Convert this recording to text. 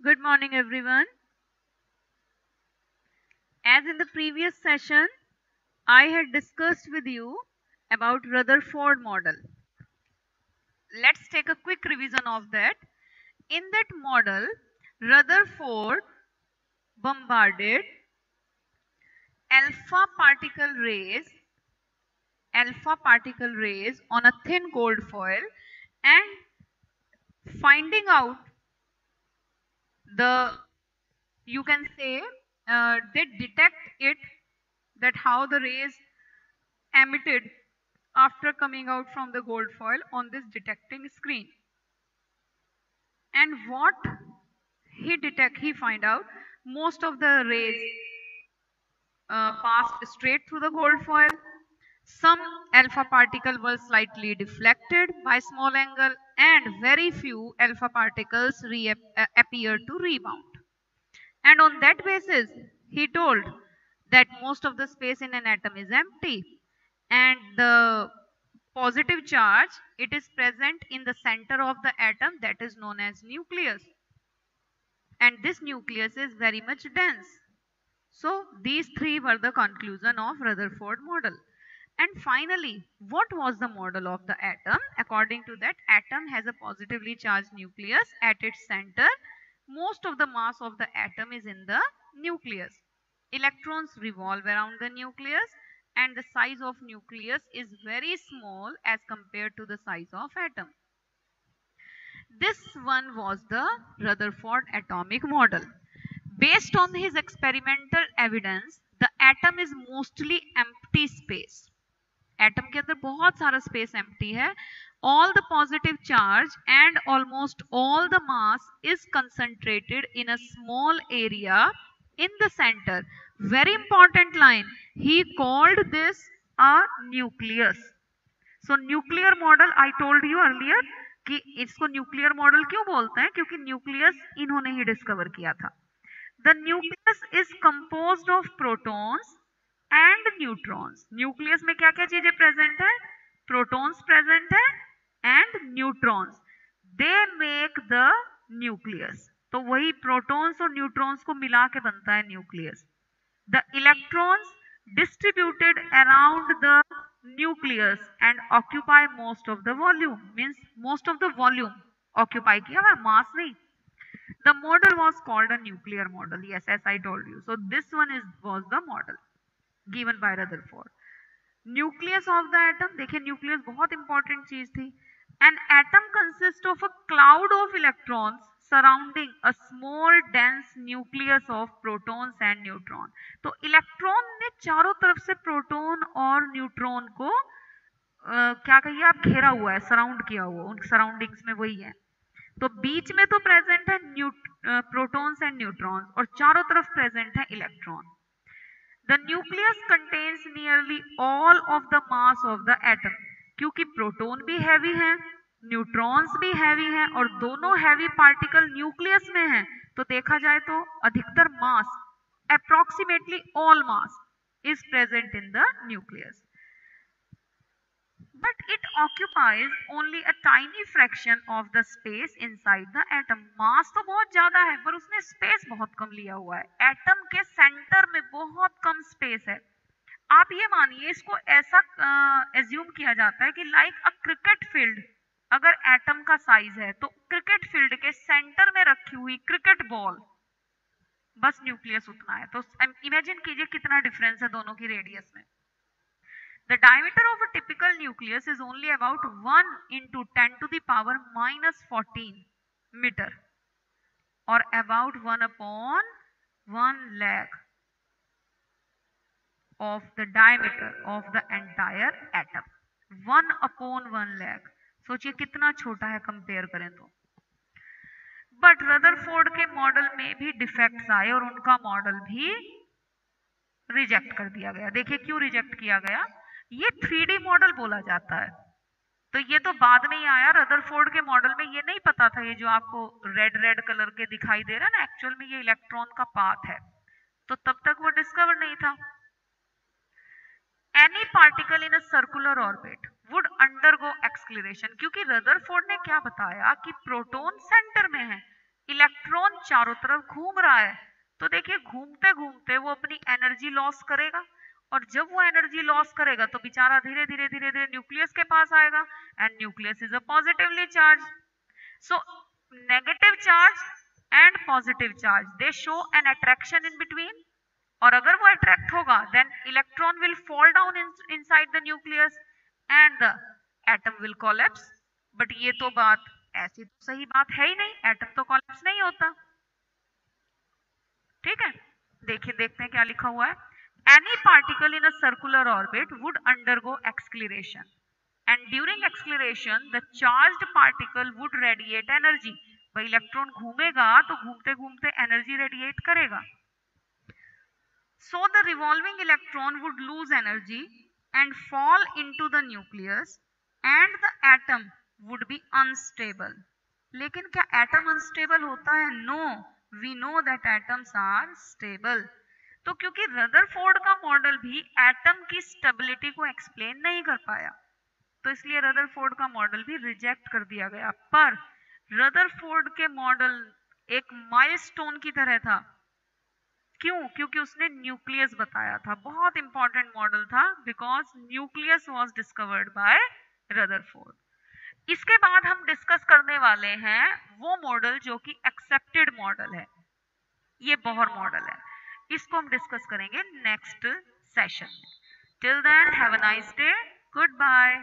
Good morning, everyone. As in the previous session, I had discussed with you about Rutherford model. Let's take a quick revision of that. In that model, Rutherford bombarded alpha particle rays, alpha particle rays on a thin gold foil and finding out the, you can say, they detect it, that how the rays emitted after coming out from the gold foil on this detecting screen. And what he find out, most of the rays passed straight through the gold foil. Some alpha particle were slightly deflected by small angle, and very few alpha particles appeared to rebound. And on that basis, he told that most of the space in an atom is empty, and the positive charge, it is present in the center of the atom, that is known as nucleus, and this nucleus is very much dense. So these three were the conclusion of Rutherford model. And finally, what was the model of the atom? According to that, atom has a positively charged nucleus at its center. Most of the mass of the atom is in the nucleus. Electrons revolve around the nucleus, and the size of nucleus is very small as compared to the size of atom. This one was the Rutherford atomic model. Based on his experimental evidence, the atom is mostly empty space. Atom के अंदर बहुत सारा space empty है. All the positive charge and almost all the mass is concentrated in a small area in the center. Very important line. He called this a nucleus. So nuclear model, I told you earlier कि इसको nuclear model क्यों बोलते हैं, क्योंकि nucleus इन्होंने ही discover किया था. The nucleus is composed of protons and neutrons. Nucleus में क्या क्या चीजें प्रेजेंट है? प्रोटॉन्स प्रेजेंट है and neutrons. They make the nucleus. तो वही प्रोटॉन्स और न्यूट्रॉन्स को मिला के बनता है nucleus. The electrons distributed around the nucleus and occupy most of the volume, means most of the volume occupy किया हुआ, mass नहीं. The model was called a nuclear model. Yes, as I told you. So this one was the model given by Rutherford. Nucleus of the atom. देखिए nucleus बहुत important चीज थी. An atom consists of a cloud of electrons surrounding a small dense nucleus of protons and neutron. तो electron ने चारों तरफ से proton और न्यूट्रॉन को क्या कहिए आप, घेरा हुआ है, सराउंड किया हुआ, उन सराउंडिंग्स में वही है. तो बीच में तो प्रेजेंट है प्रोटॉन्स एंड न्यूट्रॉन्स, और चारों तरफ प्रेजेंट है electron. The nucleus contains nearly all of the mass of the atom. क्योंकि प्रोटॉन भी हैवी है, न्यूट्रॉन्स भी हैवी हैं, और दोनों हैवी पार्टिकल न्यूक्लियस में हैं, तो देखा जाए तो अधिकतर mass, approximately all mass is present in the nucleus. But it occupies only a tiny fraction of the space inside the atom. मास तो बहुत ज्यादा है, पर उसने स्पेस बहुत कम लिया हुआ है. एटम के सेंटर में बहुत कम स्पेस है. आप ये मानिए, इसको ऐसा एज्यूम किया जाता है कि लाइक अ क्रिकेट फील्ड, अगर एटम का साइज है तो क्रिकेट फील्ड के सेंटर में रखी हुई क्रिकेट बॉल, बस न्यूक्लियस उतना है. तो इमेजिन कीजिए कितना डिफरेंस है दोनों की रेडियस में. The diameter of a typical nucleus is only about 1 into 10 to the power minus 14 meter, or about 1 upon 1 lakh of the diameter of the entire atom. 1 upon 1 lakh. सोचिए कितना छोटा है कंपेयर करें तो. बट रदरफोर्ड के model में भी defects आए और उनका मॉडल भी रिजेक्ट कर दिया गया. देखिए क्यों रिजेक्ट किया गया. ये 3D मॉडल बोला जाता है, तो ये तो बाद में ही आया. रदरफोर्ड के मॉडल में ये नहीं पता था, ये जो आपको रेड रेड कलर के दिखाई दे रहा है ना, एक्चुअल में ये इलेक्ट्रॉन का पाथ है, तो तब तक वो डिस्कवर नहीं था. Any particle in a circular orbit would undergo acceleration. क्योंकि रदरफोर्ड ने क्या बताया कि प्रोटॉन सेंटर में है, इलेक्ट्रॉन चारों तरफ घूम रहा है, तो देखिए घूमते घूमते वो अपनी एनर्जी लॉस करेगा, और जब वो एनर्जी लॉस करेगा तो बेचारा धीरे धीरे धीरे धीरे न्यूक्लियस के पास आएगा, and nucleus is a positively charge. So negative charge and positive charge they show an attraction in between, और अगर वो अट्रैक्ट होगा then electron will fall down inside the nucleus and the atom will collapse. But ये तो बात ऐसी तो सही बात है ही नहीं, एटम तो कोलैप्स नहीं होता. ठीक है, देखिए देखते हैं क्या लिखा हुआ है. Any particle in a circular orbit would undergo acceleration, and during acceleration the charged particle would radiate energy. भाई इलेक्ट्रॉन घूमेगा तो घूमते घूमते एनर्जी रेडिएट करेगा. So the revolving electron would lose energy and fall into the nucleus and the atom would be unstable. लेकिन क्या atom unstable होता है? No, we know that atoms are stable. तो क्योंकि रदरफोर्ड का मॉडल भी atom की स्टेबिलिटी को एक्सप्लेन नहीं कर पाया, तो इसलिए रदरफोर्ड का मॉडल भी रिजेक्ट कर दिया गया. पर रदरफोर्ड के मॉडल एक माइलस्टोन की तरह था. क्यों? क्योंकि उसने न्यूक्लियस बताया था. बहुत इंपॉर्टेंट मॉडल था because nucleus was discovered by Rutherford. इसके बाद हम डिस्कस करने वाले हैं वो मॉडल जो कि एक्सेप्टेड मॉडल है. ये बोहर मॉडल है, इसको हम डिस्कस करेंगे नेक्स्ट सेशन में. Till then have a nice day, good bye.